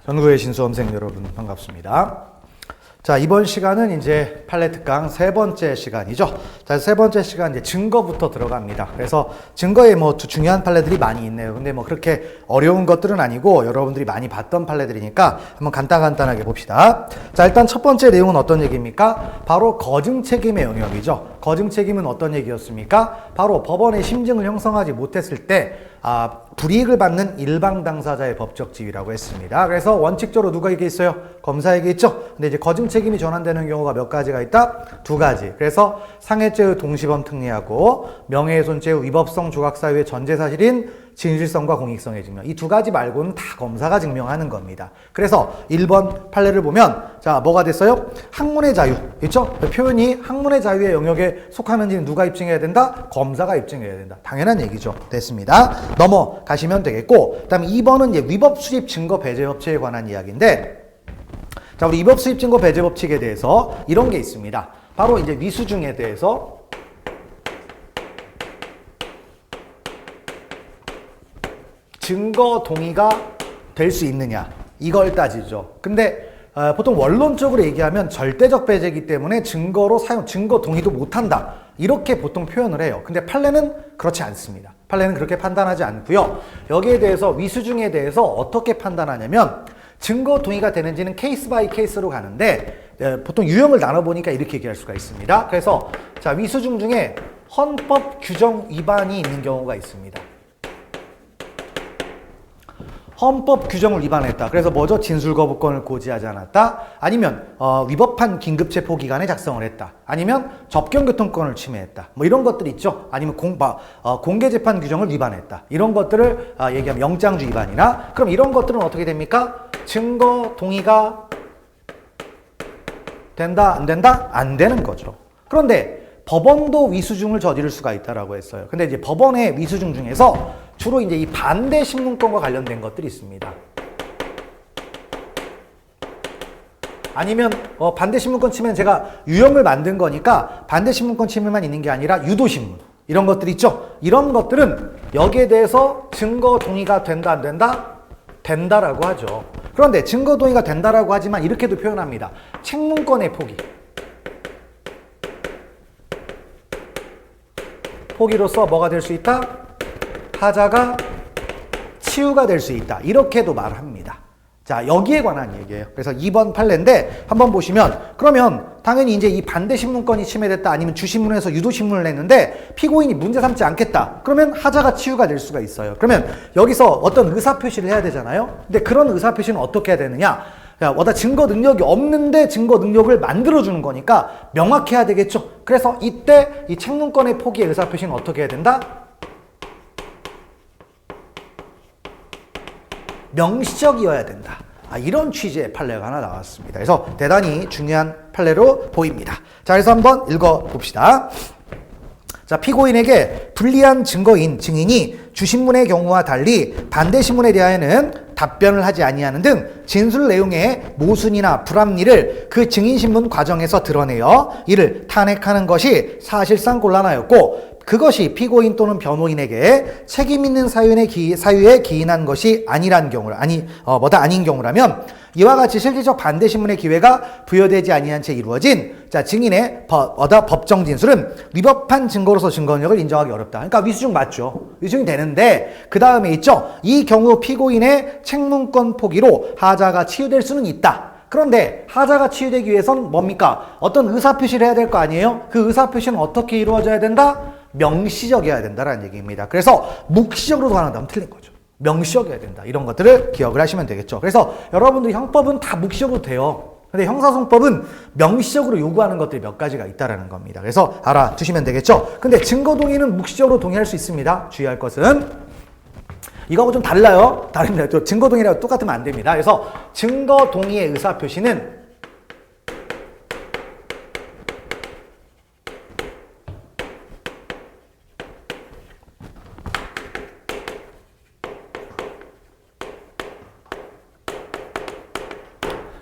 전국의 신수험생 여러분 반갑습니다. 자, 이번 시간은 이제 판례 특강 세 번째 시간이죠. 자, 세 번째 시간 이제 증거부터 들어갑니다. 그래서 증거에 뭐 중요한 판례들이 많이 있네요. 근데 뭐 그렇게 어려운 것들은 아니고 여러분들이 많이 봤던 판례들이니까 한번 간단하게 봅시다. 자, 일단 첫 번째 내용은 어떤 얘기입니까? 바로 거증 책임의 영역이죠. 거증 책임은 어떤 얘기였습니까? 바로 법원의 심증을 형성하지 못했을 때 불이익을 받는 일방 당사자의 법적 지위라고 했습니다. 그래서 원칙적으로 누가에게 있어요? 검사에게 있죠. 근데 이제 거증 책임이 전환되는 경우가 몇 가지가 있다? 두 가지. 그래서 상해죄의 동시범 특례하고 명예훼손죄의 위법성 조각 사유의 전제 사실인 진실성과 공익성의 증명. 이 두 가지 말고는 다 검사가 증명하는 겁니다. 그래서 1번 판례를 보면 자, 뭐가 됐어요? 학문의 자유. 있죠? 표현이 학문의 자유의 영역에 속하는지는 누가 입증해야 된다? 검사가 입증해야 된다. 당연한 얘기죠. 됐습니다. 넘어가시면 되겠고, 그다음에 2번은 이제 위법 수집 증거 배제 법칙에 관한 이야기인데, 자, 우리 위법 수집 증거 배제 법칙에 대해서 이런 게 있습니다. 바로 이제 위수증에 대해서 증거 동의가 될 수 있느냐, 이걸 따지죠. 근데 보통 원론적으로 얘기하면 절대적 배제이기 때문에 증거 동의도 못한다, 이렇게 보통 표현을 해요. 근데 판례는 그렇지 않습니다. 판례는 그렇게 판단하지 않고요. 여기에 대해서 위수증에 대해서 어떻게 판단하냐면 증거 동의가 되는지는 케이스 바이 케이스로 가는데 보통 유형을 나눠보니까 이렇게 얘기할 수가 있습니다. 그래서 자, 위수증 중에 헌법 규정 위반이 있는 경우가 있습니다. 헌법 규정을 위반했다. 그래서 뭐죠? 진술거부권을 고지하지 않았다. 아니면 위법한 긴급체포기간에 작성을 했다. 아니면 접견교통권을 침해했다. 뭐 이런 것들 있죠. 아니면 공개재판 규정을 위반했다. 이런 것들을 얘기하면 영장주 위반이나, 그럼 이런 것들은 어떻게 됩니까? 증거 동의가 된다, 안 된다? 안 되는 거죠. 그런데 법원도 위수증을 저지를 수가 있다라고 했어요. 근데 이제 법원의 위수증 중에서 주로 이제 이 반대 신문권과 관련된 것들이 있습니다. 아니면 반대 신문권 침해는 제가 유형을 만든 거니까 반대 신문권 침해만 있는 게 아니라 유도 신문, 이런 것들 있죠. 이런 것들은 여기에 대해서 증거 동의가 된다, 안 된다? 된다라고 하죠. 그런데 증거 동의가 된다라고 하지만 이렇게도 표현합니다. 책문권의 포기. 포기로서 뭐가 될 수 있다? 하자가 치유가 될 수 있다. 이렇게도 말합니다. 자, 여기에 관한 얘기예요. 그래서 2번 판례인데 한번 보시면, 그러면 당연히 이제 이 반대 신문권이 침해됐다, 아니면 주신문에서 유도 신문을 냈는데 피고인이 문제 삼지 않겠다. 그러면 하자가 치유가 될 수가 있어요. 그러면 여기서 어떤 의사 표시를 해야 되잖아요. 근데 그런 의사 표시는 어떻게 해야 되느냐? 야, 증거 능력이 없는데 증거 능력을 만들어주는 거니까 명확해야 되겠죠. 그래서 이때 이 책문권의 포기의 의사표시는 어떻게 해야 된다? 명시적이어야 된다. 이런 취지의 판례가 하나 나왔습니다. 그래서 대단히 중요한 판례로 보입니다. 자, 그래서 한번 읽어봅시다. 자, 피고인에게 불리한 증거인 증인이 주신문의 경우와 달리 반대 신문에 대하여는 답변을 하지 아니하는 등 진술 내용의 모순이나 불합리를 그 증인신문 과정에서 드러내어 이를 탄핵하는 것이 사실상 곤란하였고, 그것이 피고인 또는 변호인에게 책임 있는 사유에 기인한 것이 아닌 경우라면 이와 같이 실질적 반대 신문의 기회가 부여되지 아니한 채 이루어진 증인의 법정 진술은 위법한 증거로서 증거능력을 인정하기 어렵다. 그러니까 위수증 맞죠. 위수증이 되는데 그 다음에 있죠. 이 경우 피고인의 책문권 포기로 하자가 치유될 수는 있다. 그런데 하자가 치유되기 위해서는 뭡니까? 어떤 의사표시를 해야 될 거 아니에요? 그 의사표시는 어떻게 이루어져야 된다? 명시적이어야 된다라는 얘기입니다. 그래서 묵시적으로 도안한다면 틀린 거죠. 명시적이어야 된다. 이런 것들을 기억을 하시면 되겠죠. 그래서 여러분들 형법은 다 묵시적으로 돼요. 근데 형사소송법은 명시적으로 요구하는 것들이 몇 가지가 있다라는 겁니다. 그래서 알아두시면 되겠죠. 근데 증거 동의는 묵시적으로 동의할 수 있습니다. 주의할 것은 이거하고 좀 달라요. 다릅니다. 또 증거 동의랑 똑같으면 안 됩니다. 그래서 증거 동의의 의사표시는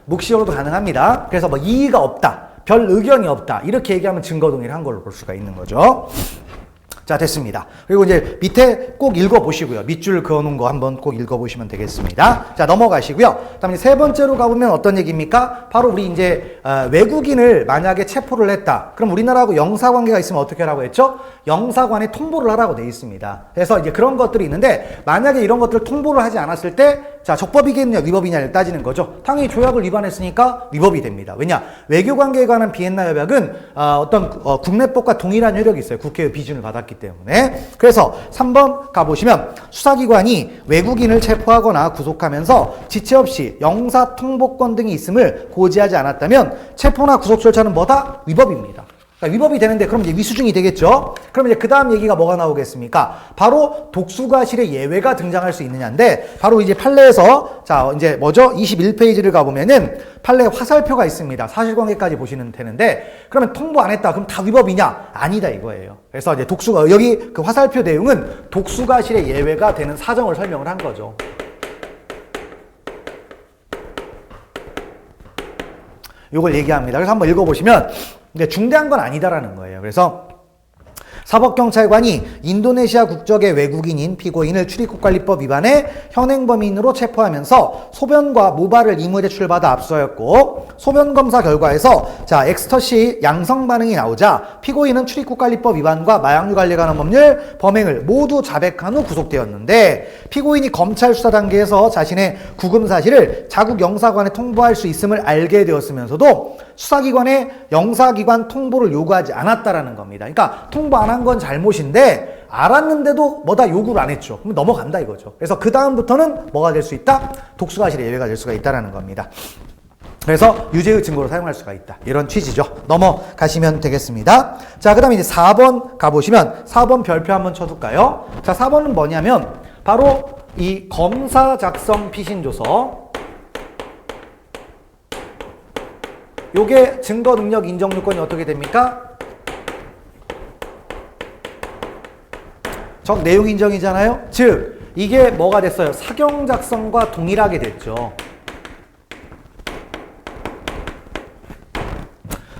묵시적으로도 가능합니다. 그래서 뭐 이의가 없다, 별 의견이 없다, 이렇게 얘기하면 증거 동의를 한 걸로 볼 수가 있는 거죠. 자, 됐습니다. 그리고 이제 밑에 꼭 읽어보시고요. 밑줄 그어놓은 거 한번 꼭 읽어보시면 되겠습니다. 자, 넘어가시고요. 그 다음에 세 번째로 가보면 어떤 얘기입니까? 바로 우리 이제 외국인을 만약에 체포를 했다. 그럼 우리나라하고 영사관계가 있으면 어떻게 하라고 했죠? 영사관에 통보를 하라고 돼 있습니다. 그래서 이제 그런 것들이 있는데 만약에 이런 것들을 통보를 하지 않았을 때 자, 적법이겠냐 위법이냐를 따지는 거죠. 당연히 조약을 위반했으니까 위법이 됩니다. 왜냐? 외교관계에 관한 비엔나 협약은 어떤 국내법과 동일한 효력이 있어요. 국회의 비준을 받았기 때문에. 그래서 3번 가보시면 수사기관이 외국인을 체포하거나 구속하면서 지체 없이 영사통보권 등이 있음을 고지하지 않았다면 체포나 구속 절차는 뭐다? 위법입니다. 그러니까 위법이 되는데 그럼 이제 위수중이 되겠죠. 그럼 이제 그 다음 얘기가 뭐가 나오겠습니까? 바로 독수과실의 예외가 등장할 수 있느냐인데 바로 이제 판례에서 자 이제 뭐죠? 21페이지를 가보면은 판례 화살표가 있습니다. 사실관계까지 보시면 되는데 그러면 통보 안 했다. 그럼 다 위법이냐? 아니다 이거예요. 그래서 이제 여기 그 화살표 내용은 독수과실의 예외가 되는 사정을 설명을 한 거죠. 이걸 얘기합니다. 그래서 한번 읽어보시면 근데 중대한 건 아니다라는 거예요. 그래서 사법경찰관이 인도네시아 국적의 외국인인 피고인을 출입국관리법 위반의 현행범인으로 체포하면서 소변과 모발을 임의제출받아 압수하였고 소변검사 결과에서 자 엑스터시 양성 반응이 나오자 피고인은 출입국관리법 위반과 마약류 관리에 관한 법률 범행을 모두 자백한 후 구속되었는데 피고인이 검찰 수사 단계에서 자신의 구금 사실을 자국 영사관에 통보할 수 있음을 알게 되었으면서도 수사기관에 영사기관 통보를 요구하지 않았다라는 겁니다. 그러니까 통보 안 한 건 잘못인데 알았는데도 뭐다 요구를 안 했죠. 그럼 넘어간다 이거죠. 그래서 그 다음부터는 뭐가 될 수 있다? 독수과실의 예외가 될 수가 있다라는 겁니다. 그래서 유죄의 증거로 사용할 수가 있다. 이런 취지죠. 넘어가시면 되겠습니다. 자, 그 다음에 이제 4번 가보시면 4번 별표 한번 쳐둘까요? 자, 4번은 뭐냐면 바로 이 검사 작성 피신조서 요게 증거 능력 인정 요건이 어떻게 됩니까? 적 내용 인정이잖아요. 즉 이게 뭐가 됐어요? 사경 작성과 동일하게 됐죠.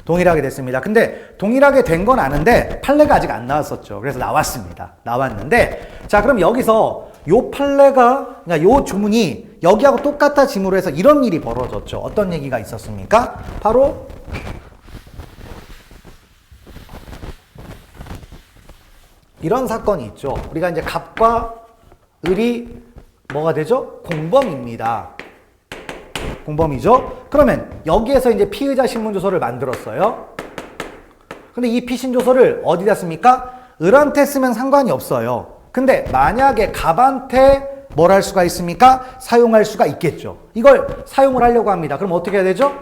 동일하게 됐습니다. 근데 동일하게 된 건 아는데 판례가 아직 안 나왔었죠. 그래서 나왔습니다. 나왔는데 자 그럼 여기서 요 판례가 그러니까 요 주문이 여기하고 똑같아짐으로 해서 이런 일이 벌어졌죠. 어떤 얘기가 있었습니까? 바로 이런 사건이 있죠. 우리가 이제 갑과 을이 뭐가 되죠? 공범입니다. 공범이죠. 그러면 여기에서 이제 피의자 신문조서를 만들었어요. 근데 이 피신조서를 어디다 씁니까? 을한테 쓰면 상관이 없어요. 근데 만약에 갑한테 뭘 할 수가 있습니까? 사용할 수가 있겠죠. 이걸 사용을 하려고 합니다. 그럼 어떻게 해야 되죠?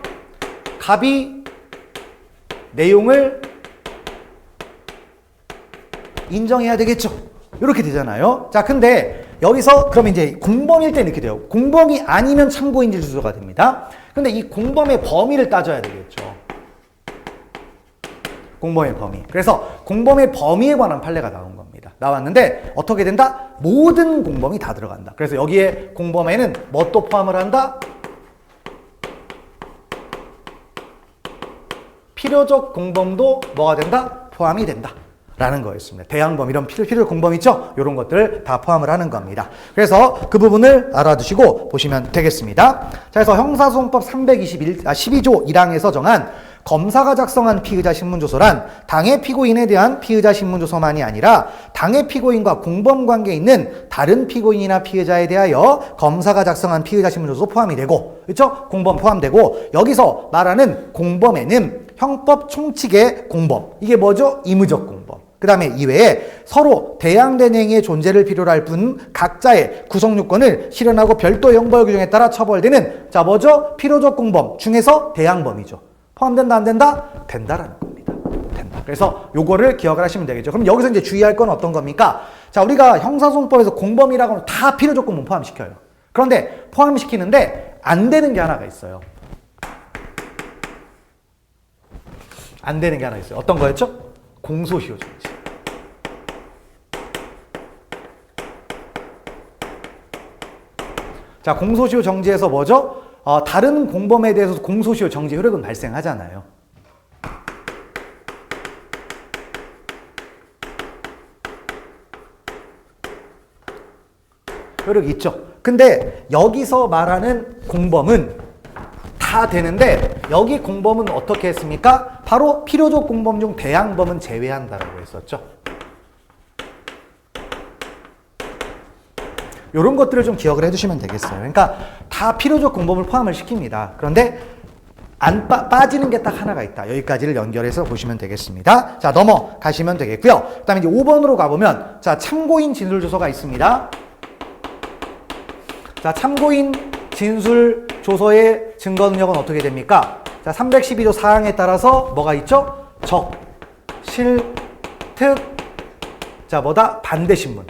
갑이 내용을 인정해야 되겠죠. 이렇게 되잖아요. 자, 근데 여기서 그러면 이제 공범일 때 이렇게 돼요. 공범이 아니면 참고인지 주소가 됩니다. 근데 이 공범의 범위를 따져야 되겠죠. 공범의 범위. 그래서 공범의 범위에 관한 판례가 나온 겁니다. 나왔는데 어떻게 된다? 모든 공범이 다 들어간다. 그래서 여기에 공범에는 뭐 또 포함을 한다? 필요적 공범도 뭐가 된다? 포함이 된다. 라는 거였습니다. 대항범, 이런 필요 공범 있죠? 이런 것들을 다 포함을 하는 겁니다. 그래서 그 부분을 알아두시고 보시면 되겠습니다. 자, 그래서 형사소송법 12조 1항에서 정한 검사가 작성한 피의자 신문조서란 당해 피고인에 대한 피의자 신문조서만이 아니라 당해 피고인과 공범 관계에 있는 다른 피고인이나 피의자에 대하여 검사가 작성한 피의자 신문조서 포함이 되고, 그렇죠? 공범 포함되고, 여기서 말하는 공범에는 형법 총칙의 공범, 이게 뭐죠? 임의적 공범. 그 다음에 이외에 서로 대항된 행위의 존재를 필요로 할 뿐 각자의 구성 요건을 실현하고 별도의 형벌 규정에 따라 처벌되는 자 뭐죠? 필요적 공범 중에서 대항범이죠. 포함된다 안 된다? 된다라는 겁니다. 된다. 그래서 요거를 기억을 하시면 되겠죠. 그럼 여기서 이제 주의할 건 어떤 겁니까? 자 우리가 형사소송법에서 공범이라고 하면 다 필요적 공범 포함시켜요. 그런데 포함시키는데 안 되는 게 하나가 있어요. 안 되는 게 하나 있어요. 어떤 거였죠? 공소시효 정지. 자, 공소시효 정지에서 뭐죠? 다른 공범에 대해서 공소시효 정지 효력은 발생하잖아요. 여기 있죠. 근데 여기서 말하는 공범은 다 되는데 여기 공범은 어떻게 했습니까? 바로 필요적 공범 중 대항범은 제외한다라고 했었죠. 이런 것들을 좀 기억을 해두시면 되겠어요. 그러니까 다 필요적 공범을 포함을 시킵니다. 그런데 안 빠지는 게 딱 하나가 있다. 여기까지를 연결해서 보시면 되겠습니다. 자, 넘어가시면 되겠고요. 그 다음에 이제 5번으로 가보면, 자, 참고인 진술 조서가 있습니다. 자, 참고인 진술 조서의 증거 능력은 어떻게 됩니까? 자, 312조 사항에 따라서 뭐가 있죠? 적, 실, 특, 자, 반대신문.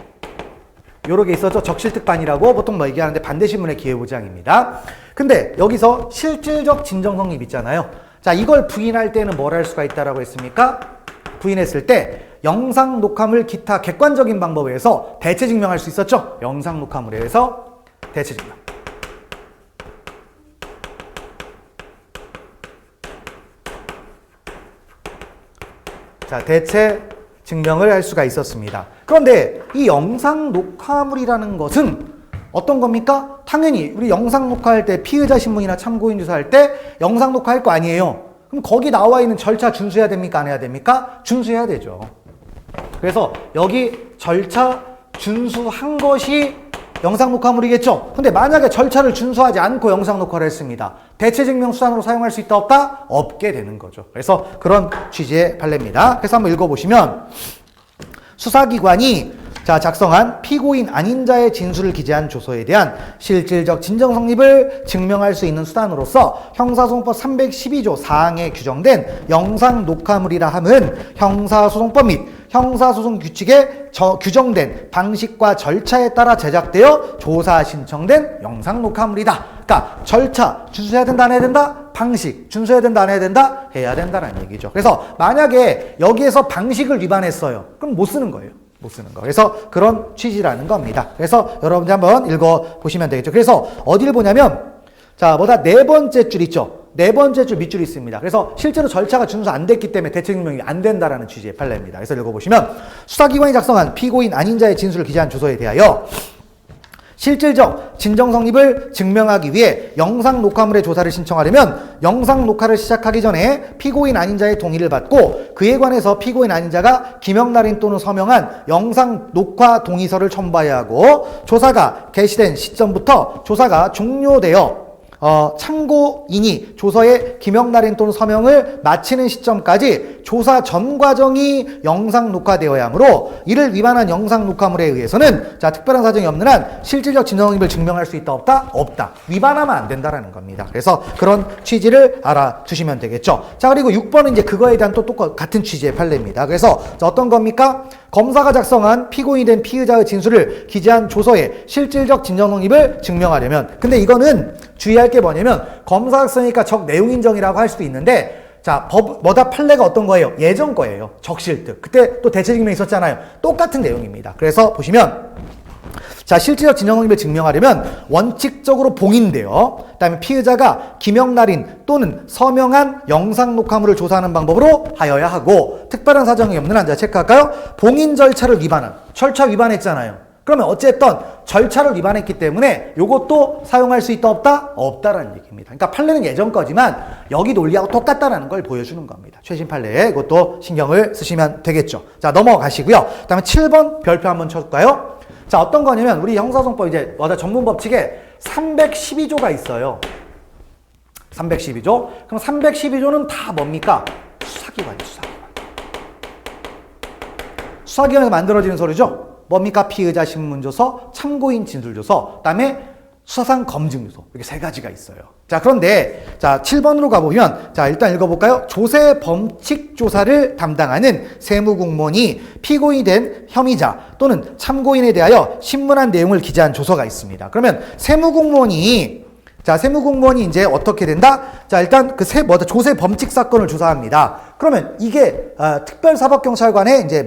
요렇게 있었죠. 적실특반이라고 보통 뭐 얘기하는데 반대신문의 기회보장입니다. 근데 여기서 실질적 진정성립 있잖아요. 자, 이걸 부인할 때는 뭘 할 수가 있다라고 했습니까? 부인했을 때 영상 녹화물 기타 객관적인 방법에 의해서 대체 증명할 수 있었죠. 영상 녹화물에 의해서 대체 증명. 자, 대체 증명을 할 수가 있었습니다. 그런데 이 영상 녹화물이라는 것은 어떤 겁니까? 당연히 우리 영상 녹화할 때 피의자 신문이나 참고인 조사할 때 영상 녹화할 거 아니에요. 그럼 거기 나와 있는 절차 준수해야 됩니까? 안 해야 됩니까? 준수해야 되죠. 그래서 여기 절차 준수한 것이 영상 녹화물이겠죠. 근데 만약에 절차를 준수하지 않고 영상 녹화를 했습니다. 대체 증명 수단으로 사용할 수 있다 없다? 없게 되는 거죠. 그래서 그런 취지의 판례입니다. 그래서 한번 읽어보시면 수사기관이 자, 작성한 피고인 아닌 자의 진술을 기재한 조서에 대한 실질적 진정 성립을 증명할 수 있는 수단으로서 형사소송법 312조 사항에 규정된 영상 녹화물이라 함은 형사소송법 및 형사소송 규칙에 규정된 방식과 절차에 따라 제작되어 조사 신청된 영상 녹화물이다. 그러니까 절차 준수해야 된다 안 해야 된다? 방식 준수해야 된다 안 해야 된다? 해야 된다는 얘기죠. 그래서 만약에 여기에서 방식을 위반했어요. 그럼 못 쓰는 거예요. 못 쓰는 거. 그래서 그런 취지라는 겁니다. 그래서 여러분들 한번 읽어보시면 되겠죠. 그래서 어디를 보냐면 자, 네 번째 줄 있죠. 네 번째 줄 밑줄이 있습니다. 그래서 실제로 절차가 준수 안 됐기 때문에 대체 증명이 안 된다라는 취지의 판례입니다. 그래서 읽어보시면 수사기관이 작성한 피고인 아닌 자의 진술을 기재한 조서에 대하여 실질적 진정 성립을 증명하기 위해 영상 녹화물의 조사를 신청하려면 영상 녹화를 시작하기 전에 피고인 아닌 자의 동의를 받고 그에 관해서 피고인 아닌 자가 기명날인 또는 서명한 영상 녹화 동의서를 첨부해야 하고 조사가 개시된 시점부터 조사가 종료되어 참고인이 조서의 기명날인 또는 서명을 마치는 시점까지 조사 전 과정이 영상 녹화되어야 하므로 이를 위반한 영상 녹화물에 의해서는 자, 특별한 사정이 없는 한 실질적 진정성립을 증명할 수 있다 없다? 없다. 위반하면 안 된다라는 겁니다. 그래서 그런 취지를 알아두시면 되겠죠. 자, 그리고 6번은 이제 그거에 대한 또 같은 취지의 판례입니다. 그래서 어떤 겁니까? 검사가 작성한 피고인이 된 피의자의 진술을 기재한 조서의 실질적 진정성립을 증명하려면 근데 이거는 주의할 게 뭐냐면 검사가 쓰니까 적 내용인정이라고 할 수도 있는데 자, 판례가 어떤 거예요? 예전 거예요. 적실득. 그때 또 대체 증명이 있었잖아요. 똑같은 내용입니다. 그래서 보시면 자, 실질적 진정성립을 증명하려면 원칙적으로 봉인되어 그다음에 피의자가 기명날인 또는 서명한 영상 녹화물을 조사하는 방법으로 하여야 하고 특별한 사정이 없는 한 자 체크할까요? 봉인 절차를 위반한 절차 위반했잖아요. 그러면 어쨌든 절차를 위반했기 때문에 이것도 사용할 수 있다 없다? 없다라는 얘기입니다. 그러니까 판례는 예전 거지만 여기 논리하고 똑같다라는 걸 보여주는 겁니다. 최신 판례에 이것도 신경을 쓰시면 되겠죠. 자, 넘어가시고요. 그다음에 7번 별표 한번 쳐줄까요? 자, 어떤 거냐면 우리 형사소송법 이제 전문 법칙에 312조가 있어요. 312조. 그럼 312조는 다 뭡니까? 수사기관이에요. 수사기관에서 만들어지는 서류죠. 뭡니까? 피의자 신문조서, 참고인 진술조서, 그다음에 수사상 검증조서. 이렇게 세 가지가 있어요. 자, 그런데 자, 7번으로 가보면 자, 일단 읽어볼까요? 조세 범칙 조사를 담당하는 세무공무원이 피고인이 된 혐의자 또는 참고인에 대하여 신문한 내용을 기재한 조서가 있습니다. 그러면 세무공무원이 이제 어떻게 된다? 자, 일단 조세 범칙 사건을 조사합니다. 그러면 이게 특별사법경찰관의 이제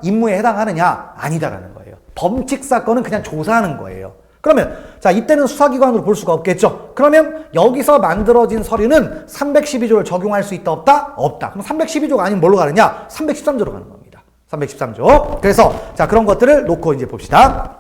임무에 해당하느냐? 아니다라는 거예요. 범칙 사건은 그냥 조사하는 거예요. 그러면 자, 이때는 수사기관으로 볼 수가 없겠죠. 그러면 여기서 만들어진 서류는 312조를 적용할 수 있다 없다? 없다. 그럼 312조가 아니면 뭘로 가느냐? 313조로 가는 겁니다. 313조. 그래서 자, 그런 것들을 놓고 이제 봅시다.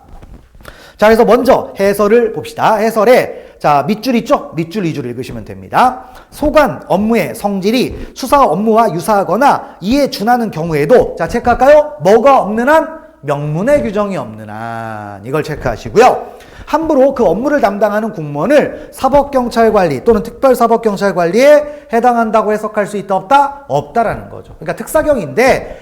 자, 그래서 먼저 해설을 봅시다. 해설에 자, 밑줄 있죠? 밑줄 2줄 읽으시면 됩니다. 소관 업무의 성질이 수사 업무와 유사하거나 이에 준하는 경우에도 자, 체크할까요? 뭐가 없는 한? 명문의 규정이 없는 한. 이걸 체크하시고요. 함부로 그 업무를 담당하는 공무원을 사법경찰관리 또는 특별사법경찰관리에 해당한다고 해석할 수 있다 없다? 없다라는 거죠. 그러니까 특사경인데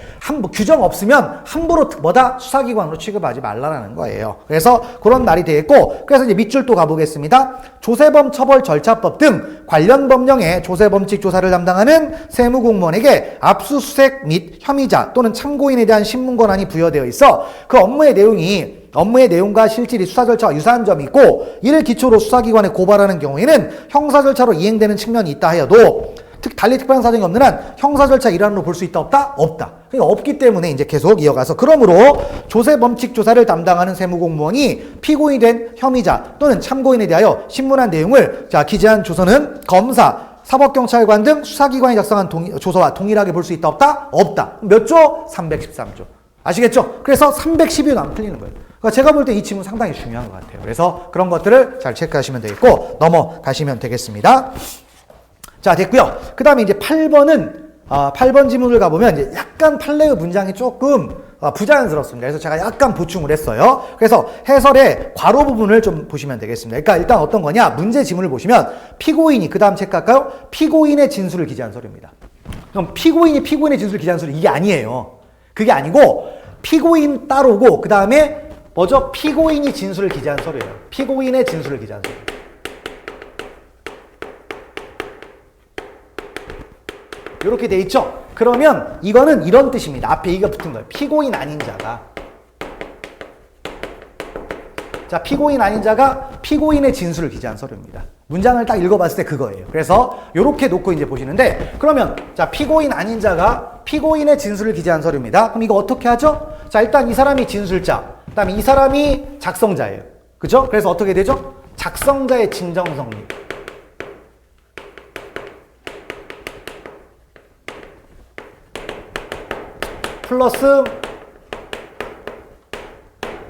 규정 없으면 함부로 뭐다? 수사기관으로 취급하지 말라라는 거예요. 그래서 그런 날이 되겠고, 그래서 이제 밑줄 또 가보겠습니다. 조세범 처벌 절차법 등 관련 법령의 조세범칙 조사를 담당하는 세무공무원에게 압수수색 및 혐의자 또는 참고인에 대한 신문 권한이 부여되어 있어 그 업무의 내용과 실질이 수사 절차와 유사한 점이 있고 이를 기초로 수사기관에 고발하는 경우에는 형사 절차로 이행되는 측면이 있다 하여도 달리 특별한 사정이 없는 한 형사 절차 일환으로 볼 수 있다 없다? 없다. 그러니까 없기 때문에 이제 계속 이어가서 그러므로 조세범칙 조사를 담당하는 세무공무원이 피고인이 된 혐의자 또는 참고인에 대하여 신문한 내용을 자 기재한 조서는 검사, 사법경찰관 등 수사기관이 작성한 조서와 동일하게 볼 수 있다 없다? 없다. 몇 조? 313조. 아시겠죠? 그래서 312도 안 풀리는 거예요. 그러니까 제가 볼 때 이 질문 상당히 중요한 것 같아요. 그래서 그런 것들을 잘 체크하시면 되겠고 넘어가시면 되겠습니다. 자, 됐고요. 그 다음에 이제 8번 지문을 가보면 이제 약간 판례의 문장이 조금 부자연스럽습니다. 그래서 제가 약간 보충을 했어요. 그래서 해설의 괄호 부분을 좀 보시면 되겠습니다. 그러니까 일단 어떤 거냐? 문제 지문을 보시면 피고인이 그 다음 체크할까요? 피고인의 진술을 기재한 서류입니다. 그럼 피고인이 피고인의 진술을 기재한 서류 이게 아니에요. 그게 아니고 피고인 따로고 그 다음에 뭐죠? 피고인이 진술을 기재한 서류예요. 피고인의 진술을 기재한 서류. 이렇게 돼 있죠? 그러면 이거는 이런 뜻입니다. 앞에 이가 붙은 거예요. 피고인 아닌 자가. 자, 피고인 아닌 자가 피고인의 진술을 기재한 서류입니다. 문장을 딱 읽어봤을 때 그거예요. 그래서 이렇게 놓고 이제 보시는데 그러면 자, 피고인 아닌 자가 피고인의 진술을 기재한 서류입니다. 그럼 이거 어떻게 하죠? 자, 일단 이 사람이 진술자, 그다음에 이 사람이 작성자예요. 그죠? 그래서 어떻게 되죠? 작성자의 진정성립. 플러스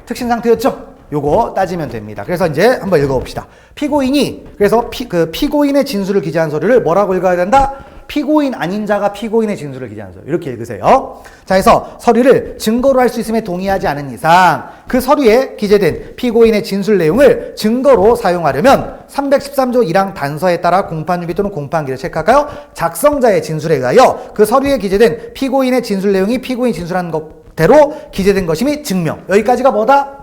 특신 상태였죠? 요거 따지면 됩니다. 그래서 이제 한번 읽어봅시다. 피고인이 그래서 피고인의 진술을 기재한 서류를 뭐라고 읽어야 된다? 피고인 아닌 자가 피고인의 진술을 기재한 서류. 이렇게 읽으세요. 자, 그래서 서류를 증거로 할 수 있음에 동의하지 않은 이상 그 서류에 기재된 피고인의 진술 내용을 증거로 사용하려면 313조 1항 단서에 따라 공판유비 또는 공판기를 체크할까요? 작성자의 진술에 의하여 그 서류에 기재된 피고인의 진술 내용이 피고인이 진술한 것대로 기재된 것임이 증명. 여기까지가 뭐다?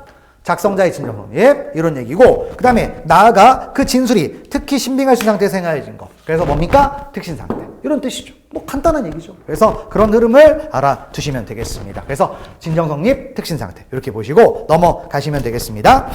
작성자의 진정성립 이런 얘기고 그 다음에 나아가 그 진술이 특히 신빙할 수 있는 상태에서 행하여진 거. 그래서 뭡니까? 특신 상태. 이런 뜻이죠. 뭐 간단한 얘기죠. 그래서 그런 흐름을 알아두시면 되겠습니다. 그래서 진정성립, 특신 상태 이렇게 보시고 넘어가시면 되겠습니다.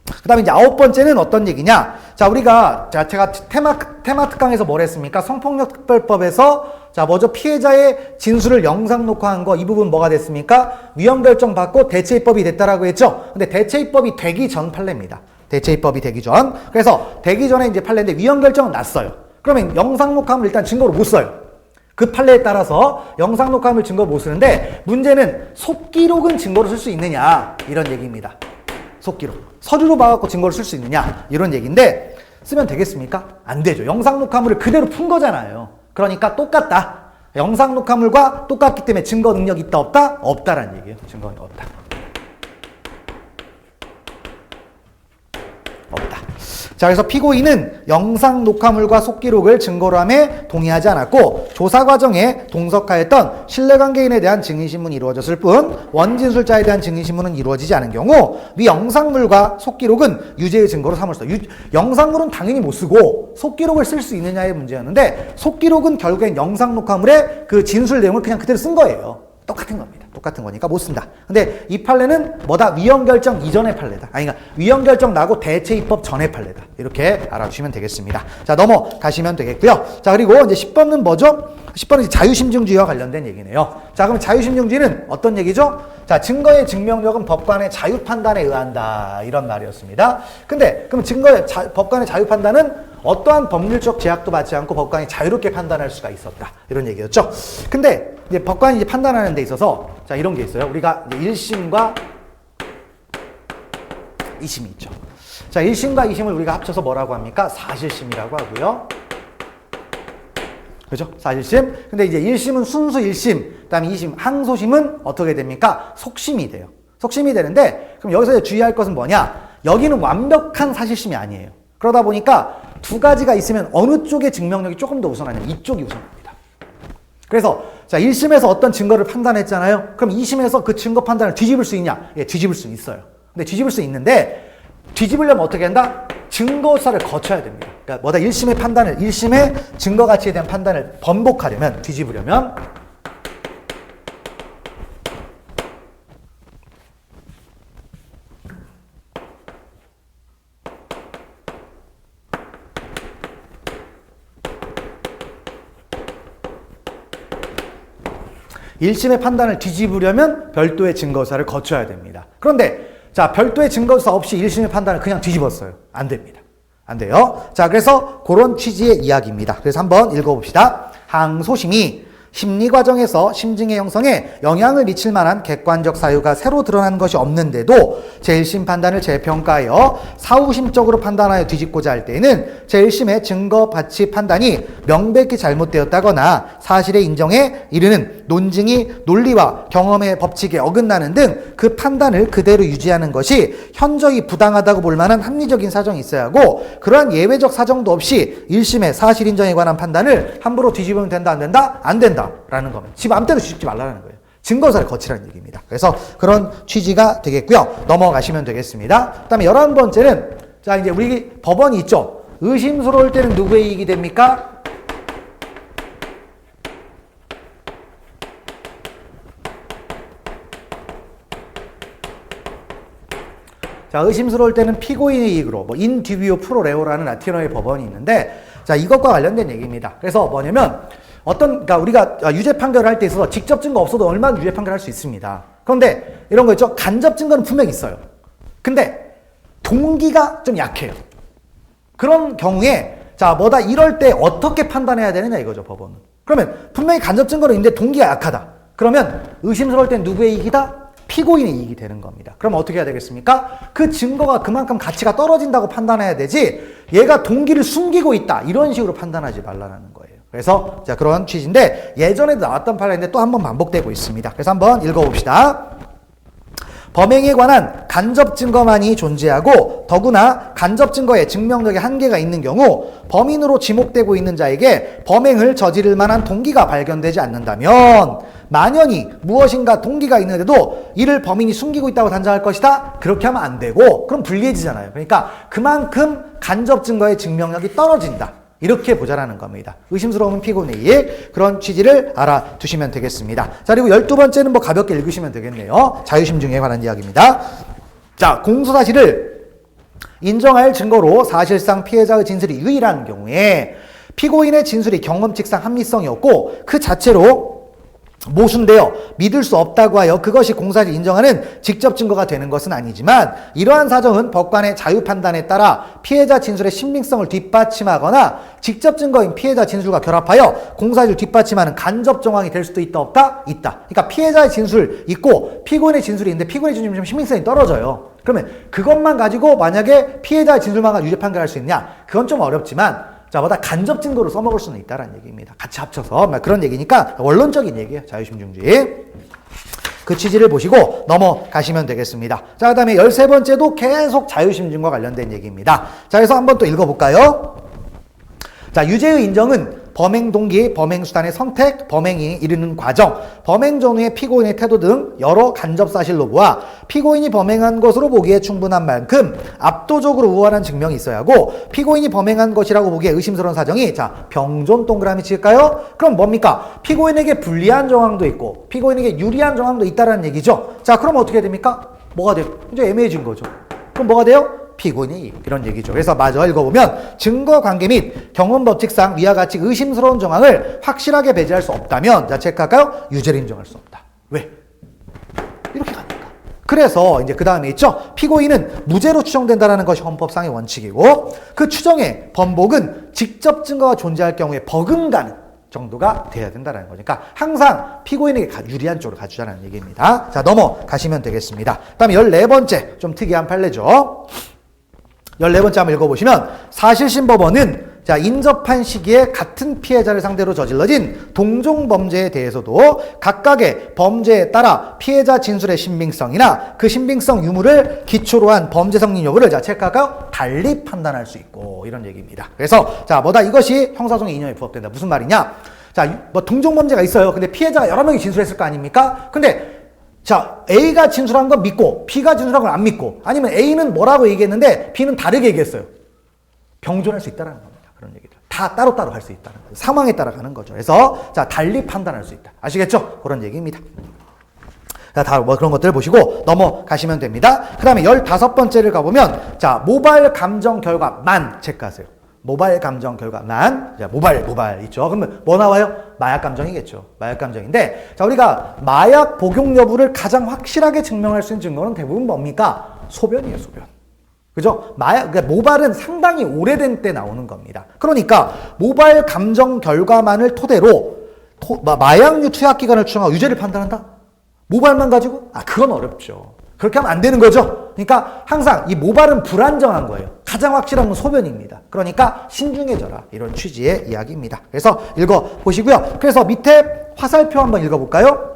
그 다음에 이제 9번째는 어떤 얘기냐. 자, 우리가 제가 테마 특강에서 뭘 했습니까? 성폭력 특별법에서 자, 먼저 피해자의 진술을 영상 녹화한 거 이 부분 뭐가 됐습니까? 위헌 결정 받고 대체입법이 됐다라고 했죠. 근데 대체입법이 되기 전 판례입니다. 대체입법이 되기 전. 그래서 되기 전에 이제 판례인데 위헌 결정은 났어요. 그러면 영상 녹화함을 일단 증거로 못 써요. 그 판례에 따라서 영상 녹화함을 증거로 못 쓰는데 문제는 속기록은 증거로 쓸 수 있느냐 이런 얘기입니다. 속기록. 서류로 봐갖고 증거를 쓸 수 있느냐 이런 얘기인데 쓰면 되겠습니까? 안 되죠. 영상 녹화물을 그대로 푼 거잖아요. 그러니까 똑같다. 영상 녹화물과 똑같기 때문에 증거 능력 있다 없다? 없다라는 얘기예요. 증거는 없다. 없다. 자, 그래서 피고인은 영상 녹화물과 속기록을 증거로 함에 동의하지 않았고 조사 과정에 동석하였던 신뢰관계인에 대한 증인신문이 이루어졌을 뿐 원진술자에 대한 증인신문은 이루어지지 않은 경우 위 영상물과 속기록은 유죄의 증거로 삼을 수 있다. 영상물은 당연히 못 쓰고 속기록을 쓸 수 있느냐의 문제였는데 속기록은 결국엔 영상 녹화물의 그 진술 내용을 그냥 그대로 쓴 거예요. 똑같은 겁니다. 똑같은 거니까 못 쓴다. 근데 이 판례는 뭐다? 위헌 결정 이전의 판례다. 아니, 그러니까 위헌 결정 나고 대체 입법 전의 판례다. 이렇게 알아주시면 되겠습니다. 자, 넘어가시면 되겠고요. 자, 그리고 이제 10번은 뭐죠? 10번은 이제 자유심증주의와 관련된 얘기네요. 자, 그럼 자유심증주의는 어떤 얘기죠? 자, 증거의 증명력은 법관의 자유판단에 의한다. 이런 말이었습니다. 근데 그럼 법관의 자유판단은 어떠한 법률적 제약도 받지 않고 법관이 자유롭게 판단할 수가 있었다. 이런 얘기였죠. 근데 이제 법관이 이제 판단하는 데 있어서 자, 이런 게 있어요. 우리가 이제 1심과 2심이 있죠. 자, 1심과 2심을 우리가 합쳐서 뭐라고 합니까? 사실심이라고 하고요. 그죠? 사실심. 근데 이제 1심은 순수 1심, 그 다음에 2심, 항소심은 어떻게 됩니까? 속심이 돼요. 속심이 되는데, 그럼 여기서 이제 주의할 것은 뭐냐? 여기는 완벽한 사실심이 아니에요. 그러다 보니까 두 가지가 있으면 어느 쪽의 증명력이 조금 더 우선하냐면 이쪽이 우선합니다. 그래서 자, 1심에서 어떤 증거를 판단했잖아요. 그럼 2심에서 그 증거 판단을 뒤집을 수 있냐? 예, 뒤집을 수 있어요. 근데 뒤집을 수 있는데 뒤집으려면 어떻게 한다? 증거수사를 거쳐야 됩니다. 그러니까 뭐다? 1심의 증거 가치에 대한 판단을 번복하려면, 뒤집으려면 1심의 판단을 뒤집으려면 별도의 증거수사를 거쳐야 됩니다. 그런데 자, 별도의 증거수사 없이 1심의 판단을 그냥 뒤집었어요. 안 됩니다. 안 돼요. 자, 그래서 그런 취지의 이야기입니다. 그래서 한번 읽어봅시다. 항소심이 심리 과정에서 심증의 형성에 영향을 미칠 만한 객관적 사유가 새로 드러난 것이 없는데도 제1심 판단을 재평가하여 사후심적으로 판단하여 뒤집고자 할 때에는 제1심의 증거 가치 판단이 명백히 잘못되었다거나 사실의 인정에 이르는 논증이 논리와 경험의 법칙에 어긋나는 등 그 판단을 그대로 유지하는 것이 현저히 부당하다고 볼 만한 합리적인 사정이 있어야 하고, 그러한 예외적 사정도 없이 1심의 사실 인정에 관한 판단을 함부로 뒤집으면 된다, 안 된다? 안 된다 라는 겁니다. 집 아무데나 뒤집지 말라는 거예요. 증거사를 거치라는 얘기입니다. 그래서 그런 취지가 되겠고요. 넘어가시면 되겠습니다. 그 다음에 11번째는 자, 이제 우리 법원이 있죠. 의심스러울 때는 누구의 이익이 됩니까? 자, 의심스러울 때는 피고인의 이익으로, 뭐, 인 듀비오 프로 레오라는 라틴어의 법원이 있는데, 자, 이것과 관련된 얘기입니다. 그래서 뭐냐면, 그러니까 우리가 유죄 판결을 할 때 있어서 직접 증거 없어도 얼마나 유죄 판결을 할 수 있습니다. 그런데 이런 거 있죠? 간접 증거는 분명히 있어요. 근데 동기가 좀 약해요. 그런 경우에, 자, 뭐다, 이럴 때 어떻게 판단해야 되느냐 이거죠, 법원은. 그러면 분명히 간접 증거는 있는데 동기가 약하다. 그러면 의심스러울 땐 누구의 이익이다? 피고인의 이익이 되는 겁니다. 그럼 어떻게 해야 되겠습니까? 그 증거가 그만큼 가치가 떨어진다고 판단해야 되지, 얘가 동기를 숨기고 있다, 이런 식으로 판단하지 말라는 거예요. 그래서 자, 그런 취지인데 예전에도 나왔던 판례인데 또 한 번 반복되고 있습니다. 그래서 한번 읽어봅시다. 범행에 관한 간접 증거만이 존재하고 더구나 간접 증거에 증명력의 한계가 있는 경우 범인으로 지목되고 있는 자에게 범행을 저지를 만한 동기가 발견되지 않는다면 만연히 무엇인가 동기가 있는데도 이를 범인이 숨기고 있다고 단정할 것이다? 그렇게 하면 안 되고, 그럼 불리해지잖아요. 그러니까 그만큼 간접 증거의 증명력이 떨어진다, 이렇게 보자라는 겁니다. 의심스러우면 피고인의 이익, 그런 취지를 알아두시면 되겠습니다. 자, 그리고 12번째는 뭐 가볍게 읽으시면 되겠네요. 자유심증에 관한 이야기입니다. 자, 공소사실을 인정할 증거로 사실상 피해자의 진술이 유일한 경우에 피고인의 진술이 경험칙상 합리성이 없고 그 자체로 모순되어 믿을 수 없다고 하여 그것이 공사를 인정하는 직접 증거가 되는 것은 아니지만, 이러한 사정은 법관의 자유판단에 따라 피해자 진술의 신빙성을 뒷받침하거나 직접 증거인 피해자 진술과 결합하여 공사를 뒷받침하는 간접 정황이 될 수도 있다, 없다? 있다. 그러니까 피해자의 진술 있고 피고인의 진술이 있는데 피고인의 진술이 좀 신빙성이 떨어져요. 그러면 그것만 가지고 만약에 피해자의 진술만 가지고 유죄 판결할 수 있냐? 그건 좀 어렵지만, 자, 뭐다 간접 증거로 써먹을 수는 있다는 얘기입니다. 같이 합쳐서 그런 얘기니까 원론적인 얘기예요. 자유심증주의. 그 취지를 보시고 넘어가시면 되겠습니다. 자, 그 다음에 13번째도 계속 자유심증과 관련된 얘기입니다. 자, 그래서 한번 또 읽어볼까요? 자, 유죄의 인정은 범행 동기, 범행 수단의 선택, 범행이 이르는 과정, 범행 전후의 피고인의 태도 등 여러 간접 사실로 보아 피고인이 범행한 것으로 보기에 충분한 만큼 압도적으로 우월한 증명이 있어야 하고, 피고인이 범행한 것이라고 보기에 의심스러운 사정이, 자, 병존 동그라미 칠까요? 그럼 뭡니까? 피고인에게 불리한 정황도 있고 피고인에게 유리한 정황도 있다는 얘기죠. 자, 그럼 어떻게 됩니까? 뭐가 돼요? 이제 애매해진 거죠. 그럼 뭐가 돼요? 피고인이, 이런 얘기죠. 그래서 마저 읽어보면 증거관계 및 경험법칙상 위와 같이 의심스러운 정황을 확실하게 배제할 수 없다면, 자, 체크할까요? 유죄를 인정할 수 없다. 왜? 이렇게 가니까. 그래서 이제 그 다음에 있죠. 피고인은 무죄로 추정된다는 것이 헌법상의 원칙이고 그 추정의 번복은 직접 증거가 존재할 경우에 버금가는, 정도가 돼야 된다는 거니까 항상 피고인에게 유리한 쪽으로 가주자는 얘기입니다. 자, 넘어가시면 되겠습니다. 그다음에 14번째 좀 특이한 판례죠. 14번째 한번 읽어보시면 사실심법원은 자, 인접한 시기에 같은 피해자를 상대로 저질러진 동종 범죄에 대해서도 각각의 범죄에 따라 피해자 진술의 신빙성이나 그 신빙성 유무를 기초로 한 범죄 성립 여부를 자, 체크하고 달리 판단할 수 있고 이런 얘기입니다. 그래서 자, 뭐다 이것이 형사소송의 이념에 부합된다. 무슨 말이냐? 자, 뭐 동종 범죄가 있어요. 근데 피해자가 여러 명이 진술했을 거 아닙니까? 근데 자, A가 진술한 건 믿고 B가 진술한 건 안 믿고 아니면 A는 뭐라고 얘기했는데 B는 다르게 얘기했어요. 병존할 수 있다는 겁니다. 그런 얘기들. 다 따로따로 할 수 있다는 거죠. 상황에 따라 가는 거죠. 그래서 자, 달리 판단할 수 있다. 아시겠죠? 그런 얘기입니다. 자, 다 뭐 그런 것들 보시고 넘어가시면 됩니다. 그 다음에 15번째를 가보면 자, 모발 감정 결과만 체크하세요. 모발 감정 결과만. 자, 모발 있죠. 그러면 뭐 나와요? 마약 감정이겠죠. 마약 감정인데 자, 우리가 마약 복용 여부를 가장 확실하게 증명할 수 있는 증거는 대부분 뭡니까? 소변이에요, 소변. 그죠? 그러니까 모발은 상당히 오래된 때 나오는 겁니다. 그러니까 모발 감정 결과만을 토대로 마약류 투약 기간을 추정하고 유죄를 판단한다? 모발만 가지고? 그건 어렵죠. 그렇게 하면 안 되는 거죠. 그러니까 항상 이 모발은 불안정한 거예요. 가장 확실한 건 소변입니다. 그러니까 신중해져라. 이런 취지의 이야기입니다. 그래서 읽어보시고요. 그래서 밑에 화살표 한번 읽어볼까요?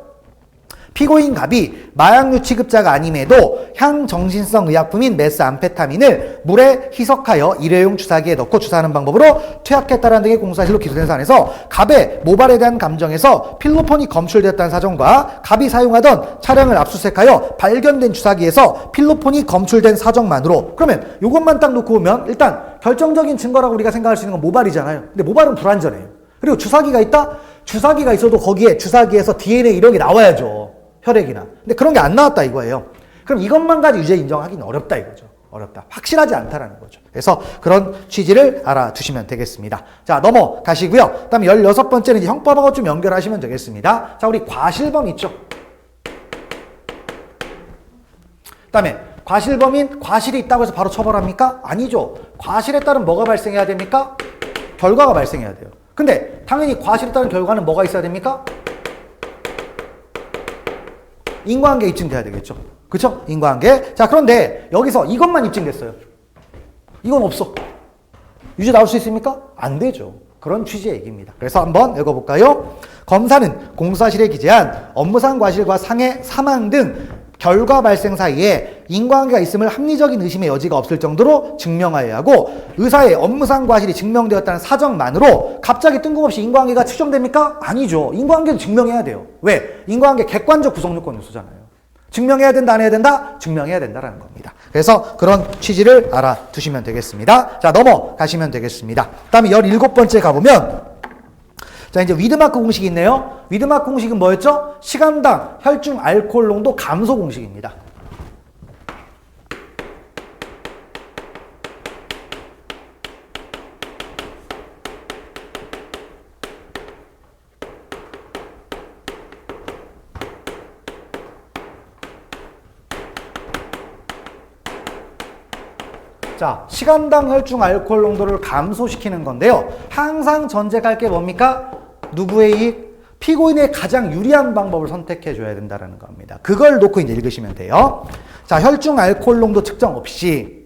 피고인 갑이 마약류 취급자가 아님에도 향정신성 의약품인 메스암페타민을 물에 희석하여 일회용 주사기에 넣고 주사하는 방법으로 투약했다는 등의 공소사실로 기소된 사안에서 갑의 모발에 대한 감정에서 필로폰이 검출되었다는 사정과 갑이 사용하던 차량을 압수수색하여 발견된 주사기에서 필로폰이 검출된 사정만으로 그러면 이것만 딱 놓고 보면 일단 결정적인 증거라고 우리가 생각할 수 있는 건 모발이잖아요. 근데 모발은 불완전해요. 그리고 주사기가 있다? 주사기가 있어도 거기에 주사기에서 DNA 이런 게 나와야죠. 혈액이나. 근데 그런 게 안 나왔다 이거예요. 그럼 이것만 가지고 유죄 인정하기는 어렵다 이거죠. 어렵다. 확실하지 않다라는 거죠. 그래서 그런 취지를 알아두시면 되겠습니다. 자, 넘어가시고요. 그 다음에 16번째는 이제 형법하고 좀 연결하시면 되겠습니다. 자, 우리 과실범 있죠. 그 다음에 과실범인 과실이 있다고 해서 바로 처벌합니까? 아니죠. 과실에 따른 뭐가 발생해야 됩니까? 결과가 발생해야 돼요. 근데 당연히 과실에 따른 결과는 뭐가 있어야 됩니까? 인과관계 입증돼야 되겠죠. 그렇죠? 인과관계. 자, 그런데 여기서 이것만 입증됐어요. 이건 없어. 유죄 나올 수 있습니까? 안 되죠. 그런 취지의 얘기입니다. 그래서 한번 읽어볼까요? 검사는 공소사실에 기재한 업무상 과실과 상해, 사망 등 결과 발생 사이에 인과관계가 있음을 합리적인 의심의 여지가 없을 정도로 증명하여야 하고 의사의 업무상 과실이 증명되었다는 사정만으로 갑자기 뜬금없이 인과관계가 추정됩니까? 아니죠. 인과관계는 증명해야 돼요. 왜? 인과관계 객관적 구성 요건 요소잖아요. 증명해야 된다, 안 해야 된다? 증명해야 된다라는 겁니다. 그래서 그런 취지를 알아두시면 되겠습니다. 자, 넘어가시면 되겠습니다. 그 다음에 17번째 가보면 자, 이제 위드마크 공식이 있네요. 위드마크 공식은 뭐였죠? 시간당 혈중 알코올 농도 감소 공식입니다. 자, 시간당 혈중 알코올 농도를 감소시키는 건데요. 항상 전제할 게 뭡니까? 누구의 이익? 피고인의 가장 유리한 방법을 선택해 줘야 된다는 겁니다. 그걸 놓고 이제 읽으시면 돼요. 자, 혈중 알코올 농도 측정 없이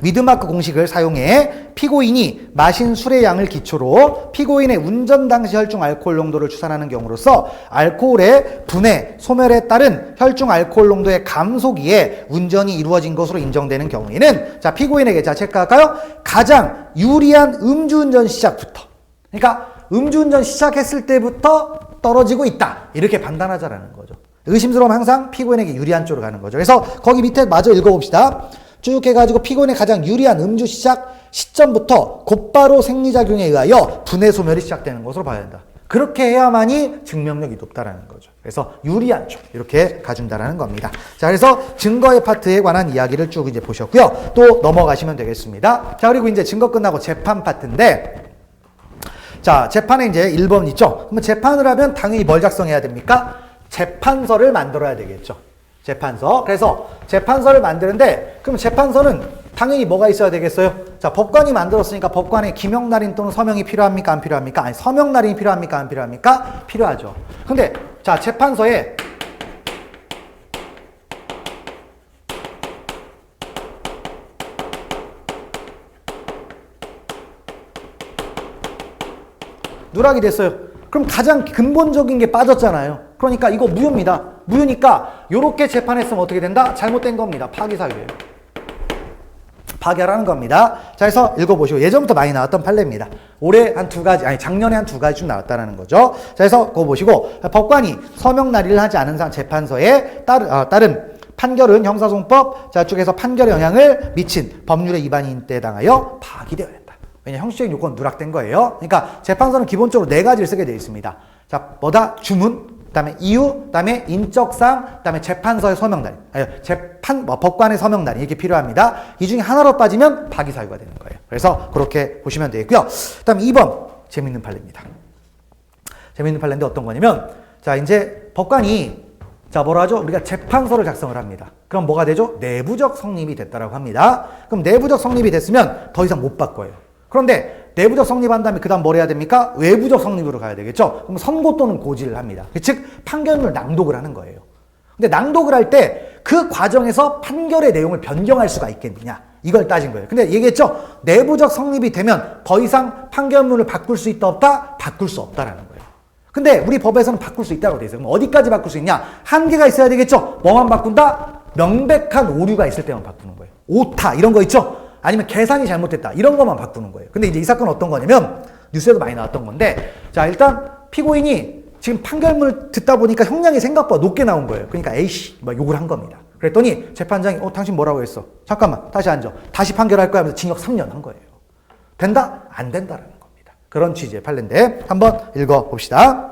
위드마크 공식을 사용해 피고인이 마신 술의 양을 기초로 피고인의 운전 당시 혈중 알코올 농도를 추산하는 경우로서 알코올의 분해, 소멸에 따른 혈중 알코올 농도의 감소기에 운전이 이루어진 것으로 인정되는 경우에는 자, 피고인에게 자, 체크할까요? 가장 유리한 음주운전 시작부터. 그러니까 음주운전 시작했을 때부터 떨어지고 있다. 이렇게 판단하자라는 거죠. 의심스러우면 항상 피고인에게 유리한 쪽으로 가는 거죠. 그래서 거기 밑에 마저 읽어봅시다. 쭉 해가지고 피고인의 가장 유리한 음주 시작 시점부터 곧바로 생리작용에 의하여 분해 소멸이 시작되는 것으로 봐야 된다. 그렇게 해야만이 증명력이 높다라는 거죠. 그래서 유리한 쪽 이렇게 가준다라는 겁니다. 자, 그래서 증거의 파트에 관한 이야기를 쭉 이제 보셨고요. 또 넘어가시면 되겠습니다. 자, 그리고 이제 증거 끝나고 재판 파트인데 자, 재판에 이제 1번 있죠. 그러면 재판을 하면 당연히 뭘 작성해야 됩니까? 재판서를 만들어야 되겠죠. 재판서. 그래서 재판서를 만드는데 그럼 재판서는 당연히 뭐가 있어야 되겠어요? 자, 법관이 만들었으니까 법관에 기명날인 또는 서명이 필요합니까? 안 필요합니까? 아니, 서명날인이 필요합니까? 안 필요합니까? 필요하죠. 근데, 자, 재판서에 누락이 됐어요. 그럼 가장 근본적인 게 빠졌잖아요. 그러니까 이거 무효입니다. 무효니까 요렇게 재판했으면 어떻게 된다? 잘못된 겁니다. 파기사유예요. 파기하라는 겁니다. 자, 그래서 읽어보시고 예전부터 많이 나왔던 판례입니다. 올해 한 2가지, 아니 작년에 한 2가지 좀 나왔다는 거죠. 자, 그래서 그거 보시고 법관이 서명 날의를 하지 않은 상 재판서에 따른 판결은 형사소송법 쪽에서 판결에 영향을 미친 법률의 위반인 때에 당하여 파기되어야 된다. 왜냐, 형식적인 요건 누락된 거예요. 그러니까 재판서는 기본적으로 4가지를 쓰게 되어 있습니다. 자, 뭐다? 주문, 그다음에 이유, 그다음에 인적사항, 그다음에 재판서의 서명날, 법관의 서명날 이렇게 필요합니다. 이 중에 하나로 빠지면 파기사유가 되는 거예요. 그래서 그렇게 보시면 되겠고요. 그다음 2번 재밌는 판례입니다. 재밌는 판례인데 어떤 거냐면, 자, 이제 법관이 자, 뭐라 하죠? 우리가 재판서를 작성을 합니다. 그럼 뭐가 되죠? 내부적 성립이 됐다라고 합니다. 그럼 내부적 성립이 됐으면 더 이상 못 바꿔요. 그런데 내부적 성립한 다음에 그 다음 뭘 해야 됩니까? 외부적 성립으로 가야 되겠죠? 그럼 선고 또는 고지를 합니다. 즉 판결문을 낭독을 하는 거예요. 근데 낭독을 할 때 그 과정에서 판결의 내용을 변경할 수가 있겠느냐? 이걸 따진 거예요. 근데 얘기했죠? 내부적 성립이 되면 더 이상 판결문을 바꿀 수 있다 없다? 바꿀 수 없다라는 거예요. 근데 우리 법에서는 바꿀 수 있다고 돼 있어요. 그럼 어디까지 바꿀 수 있냐? 한계가 있어야 되겠죠? 뭐만 바꾼다? 명백한 오류가 있을 때만 바꾸는 거예요. 오타 이런 거 있죠? 아니면 계산이 잘못됐다 이런 것만 바꾸는 거예요. 근데 이제 이 사건은 어떤 거냐면 뉴스에도 많이 나왔던 건데, 자, 일단 피고인이 지금 판결문을 듣다 보니까 형량이 생각보다 높게 나온 거예요. 그러니까 에이씨 막 욕을 한 겁니다. 그랬더니 재판장이 당신 뭐라고 했어? 잠깐만 다시 앉아. 다시 판결할 거야 하면서 징역 3년 한 거예요. 된다? 안 된다라는 겁니다. 그런 취지의 판례인데 한번 읽어봅시다.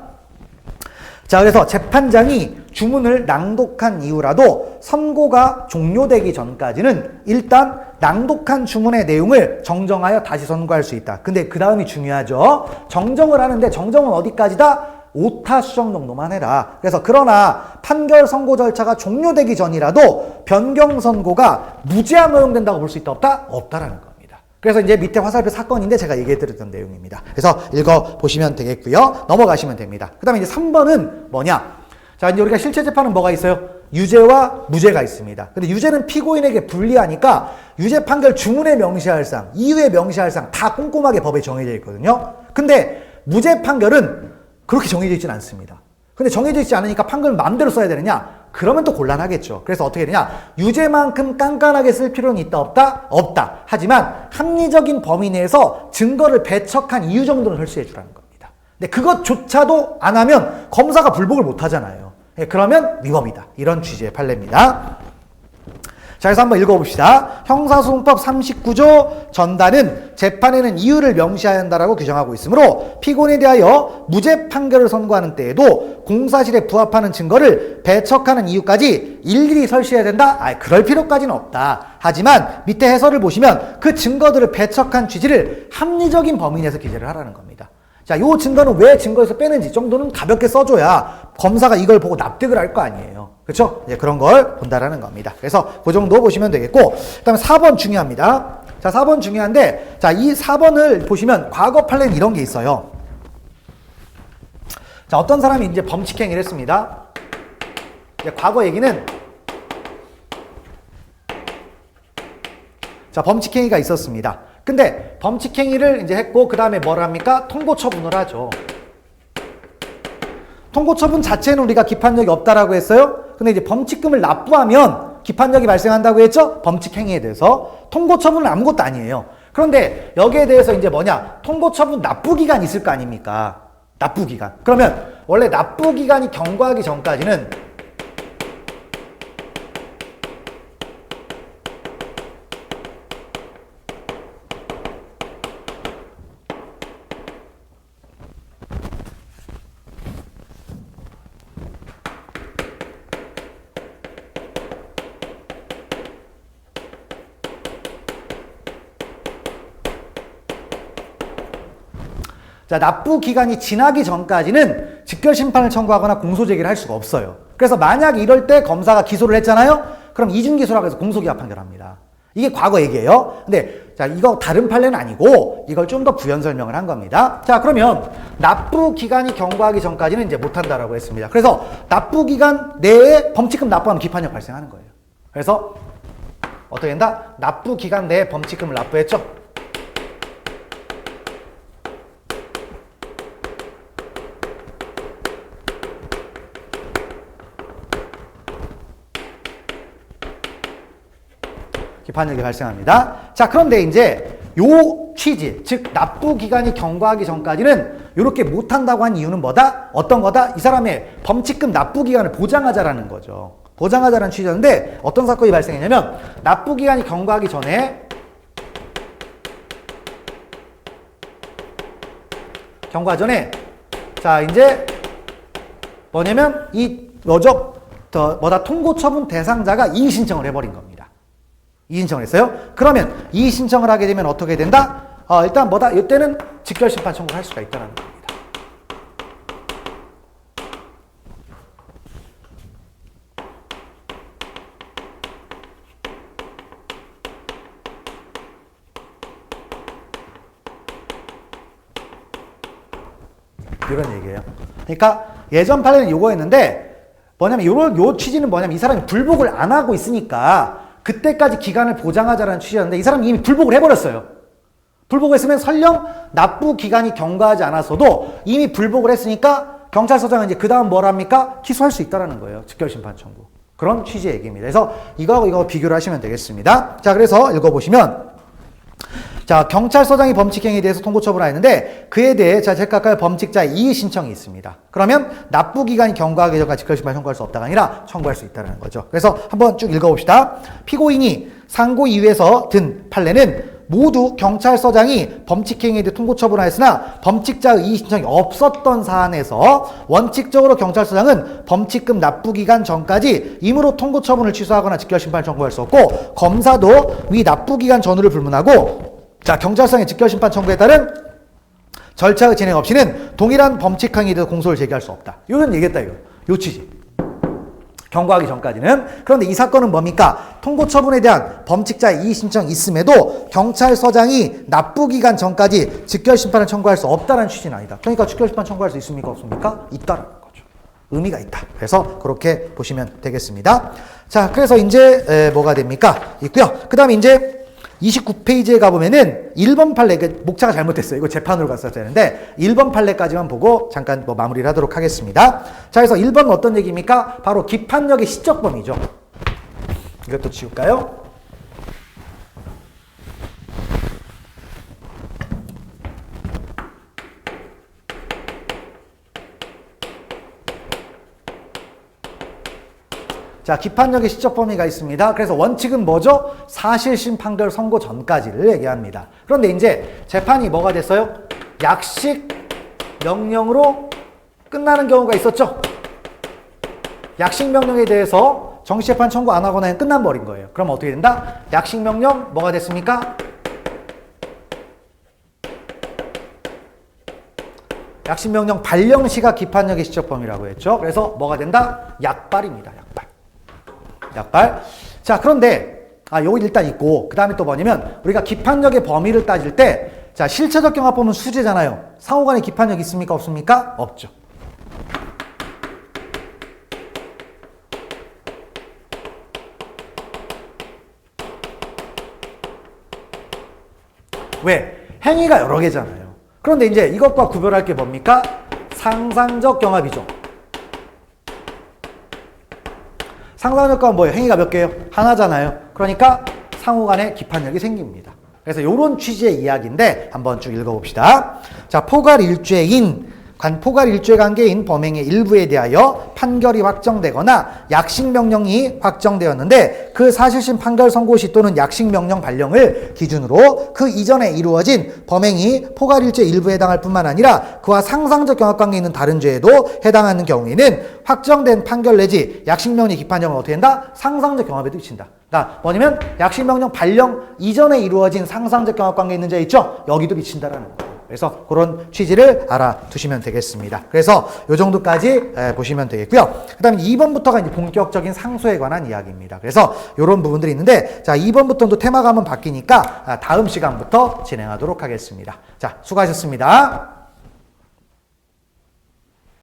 자, 그래서 재판장이 주문을 낭독한 이후라도 선고가 종료되기 전까지는 일단 낭독한 주문의 내용을 정정하여 다시 선고할 수 있다. 근데 그 다음이 중요하죠. 정정을 하는데 정정은 어디까지다? 오타 수정 정도만 해라. 그래서 그러나 판결 선고 절차가 종료되기 전이라도 변경 선고가 무죄한 허용된다고 볼 수 있다 없다? 없다라는 겁니다. 그래서 이제 밑에 화살표 사건인데 제가 얘기해드렸던 내용입니다. 그래서 읽어보시면 되겠고요. 넘어가시면 됩니다. 그 다음에 이제 3번은 뭐냐? 자, 이제 우리가 실체 재판은 뭐가 있어요? 유죄와 무죄가 있습니다. 근데 유죄는 피고인에게 불리하니까 유죄 판결 주문에 명시할 사항, 이유에 명시할 사항 다 꼼꼼하게 법에 정해져 있거든요. 근데 무죄 판결은 그렇게 정해져 있지는 않습니다. 근데 정해져 있지 않으니까 판결을 마음대로 써야 되느냐? 그러면 또 곤란하겠죠. 그래서 어떻게 되냐? 유죄만큼 깐깐하게 쓸 필요는 있다 없다? 없다. 하지만 합리적인 범위 내에서 증거를 배척한 이유 정도는 설치해 주라는 겁니다. 근데 그것조차도 안 하면 검사가 불복을 못 하잖아요. 그러면 위법이다. 이런 취지의 판례입니다. 자, 그래서 한번 읽어봅시다. 형사소송법 39조 전단은 재판에는 이유를 명시해야 한다라고 규정하고 있으므로 피고인에 대하여 무죄 판결을 선고하는 때에도 공사실에 부합하는 증거를 배척하는 이유까지 일일이 설치해야 된다? 그럴 필요까지는 없다. 하지만 밑에 해설을 보시면 그 증거들을 배척한 취지를 합리적인 범위 내에서 기재를 하라는 겁니다. 자, 요 증거는 왜 증거에서 빼는지 정도는 가볍게 써줘야 검사가 이걸 보고 납득을 할 거 아니에요. 그렇죠? 이제 그런 걸 본다라는 겁니다. 그래서 그 정도 보시면 되겠고, 그다음에 4번 중요합니다. 자, 4번 중요한데, 자, 이 4번을 보시면 과거 판례는 이런 게 있어요. 자, 어떤 사람이 이제 범칙행위를 했습니다. 이제 과거 얘기는, 자, 범칙행위가 있었습니다. 근데 범칙행위를 이제 했고 그 다음에 뭘 합니까? 통고처분을 하죠. 통고처분 자체는 우리가 기판력이 없다라고 했어요. 근데 이제 범칙금을 납부하면 기판력이 발생한다고 했죠? 범칙행위에 대해서. 통고처분은 아무것도 아니에요. 그런데 여기에 대해서 이제 뭐냐? 통고처분 납부기간이 있을 거 아닙니까? 납부기간. 그러면 원래 납부기간이 경과하기 전까지는 자, 납부 기간이 지나기 전까지는 직결심판을 청구하거나 공소제기를 할 수가 없어요. 그래서 만약 이럴 때 검사가 기소를 했잖아요? 그럼 이중기소라고 해서 공소기각 판결합니다. 이게 과거 얘기예요. 근데 자, 이거 다른 판례는 아니고 이걸 좀 더 부연 설명을 한 겁니다. 자, 그러면 납부 기간이 경과하기 전까지는 이제 못한다라고 했습니다. 그래서 납부 기간 내에 범칙금 납부하면 기판력 발생하는 거예요. 그래서 어떻게 된다? 납부 기간 내에 범칙금을 납부했죠. 기판력이 발생합니다. 자, 그런데 이제 요 취지, 즉 납부 기간이 경과하기 전까지는 이렇게 못한다고 한 이유는 뭐다? 어떤 거다? 이 사람의 범칙금 납부 기간을 보장하자라는 거죠. 보장하자라는 취지였는데 어떤 사건이 발생했냐면 납부 기간이 경과하기 전에 자, 이제 뭐냐면 이 통고 처분 대상자가 이의 신청을 해버린 겁니다. 이의 신청을 했어요. 그러면 이의 신청을 하게 되면 어떻게 된다? 일단 이때는 직결심판 청구를 할 수가 있다는 겁니다. 이런 얘기예요. 그러니까 예전 판례는 요거였는데 뭐냐면 요 취지는 뭐냐면 이 사람이 불복을 안 하고 있으니까 그때까지 기간을 보장하자라는 취지였는데 이 사람이 이미 불복을 해버렸어요. 불복을 했으면 설령 납부 기간이 경과하지 않았어도 이미 불복을 했으니까 경찰서장은 이제 그 다음 뭘 합니까? 기소할 수 있다는 거예요. 직결심판 청구. 그런 취지의 얘기입니다. 그래서 이거하고 이거 비교를 하시면 되겠습니다. 자, 그래서 읽어보시면 자, 경찰서장이 범칙행위에 대해서 통고 처분하였는데 그에 대해 제가 아까 범칙자의 이의 신청이 있습니다. 그러면 납부 기간이 경과하기 전까지 직결심판 청구할 수 없다가 아니라 청구할 수 있다는 거죠. 그래서 한번 쭉 읽어봅시다. 피고인이 상고 이유에서 든 판례는 모두 경찰서장이 범칙행위에 대해 통고 처분하였으나 범칙자의 이의 신청이 없었던 사안에서 원칙적으로 경찰서장은 범칙금 납부 기간 전까지 임의로 통고 처분을 취소하거나 직결심판을 청구할 수 없고 검사도 위 납부 기간 전후를 불문하고 자, 경찰서장의 직결심판 청구에 따른 절차의 진행 없이는 동일한 범칙행위에 대해서 공소를 제기할 수 없다. 이런 얘기했다, 이거. 요 취지. 경과하기 전까지는. 그런데 이 사건은 뭡니까? 통고 처분에 대한 범칙자의 이의 신청이 있음에도 경찰서장이 납부 기간 전까지 직결심판을 청구할 수 없다는 취지는 아니다. 그러니까 직결심판 청구할 수 있습니까? 없습니까? 있다라는 거죠. 의미가 있다. 그래서 그렇게 보시면 되겠습니다. 자, 그래서 이제 뭐가 됩니까? 있고요. 그 다음에 이제 29페이지에 가보면은 1번 판례, 목차가 잘못됐어요. 이거 재판으로 갔었어야 되는데 1번 판례까지만 보고 잠깐 마무리를 하도록 하겠습니다. 자, 그래서 1번은 어떤 얘기입니까? 바로 기판력의 시적 범위죠. 이것도 지울까요? 자, 기판력의 시적 범위가 있습니다. 그래서 원칙은 뭐죠? 사실심 판결 선고 전까지를 얘기합니다. 그런데 이제 재판이 뭐가 됐어요? 약식 명령으로 끝나는 경우가 있었죠? 약식 명령에 대해서 정시재판 청구 안 하거나 끝나버린 거예요. 그럼 어떻게 된다? 약식 명령 뭐가 됐습니까? 약식 명령 발령시가 기판력의 시적 범위라고 했죠. 그래서 뭐가 된다? 약발입니다. 약발. 자, 그런데 요거 일단 있고 그 다음에 또 뭐냐면 우리가 기판력의 범위를 따질 때 자, 실체적 경합범은 수재잖아요. 상호간에 기판력 있습니까? 없습니까? 없죠. 왜? 행위가 여러 개잖아요. 그런데 이제 이것과 구별할 게 뭡니까? 상상적 경합이죠. 상상적 경합은 뭐예요? 행위가 몇 개예요? 하나잖아요. 그러니까 상호간에 기판력이 생깁니다. 그래서 이런 취지의 이야기인데 한번 쭉 읽어봅시다. 자, 포괄일죄 관계인 범행의 일부에 대하여 판결이 확정되거나 약식명령이 확정되었는데 그 사실심 판결 선고 시 또는 약식명령 발령을 기준으로 그 이전에 이루어진 범행이 포괄일죄 일부에 해당할 뿐만 아니라 그와 상상적 경합관계에 있는 다른 죄에도 해당하는 경우에는 확정된 판결 내지 약식명령 기판령은 어떻게 된다? 상상적 경합에도 미친다. 그러니까 뭐냐면 약식명령 발령 이전에 이루어진 상상적 경합관계에 있는 죄 있죠? 여기도 미친다라는 거예요. 그래서 그런 취지를 알아두시면 되겠습니다. 그래서 요 정도까지 보시면 되겠고요. 그 다음에 2번부터가 이제 본격적인 상소에 관한 이야기입니다. 그래서 이런 부분들이 있는데, 자, 2번부터는 또 테마가 한번 바뀌니까 다음 시간부터 진행하도록 하겠습니다. 자, 수고하셨습니다.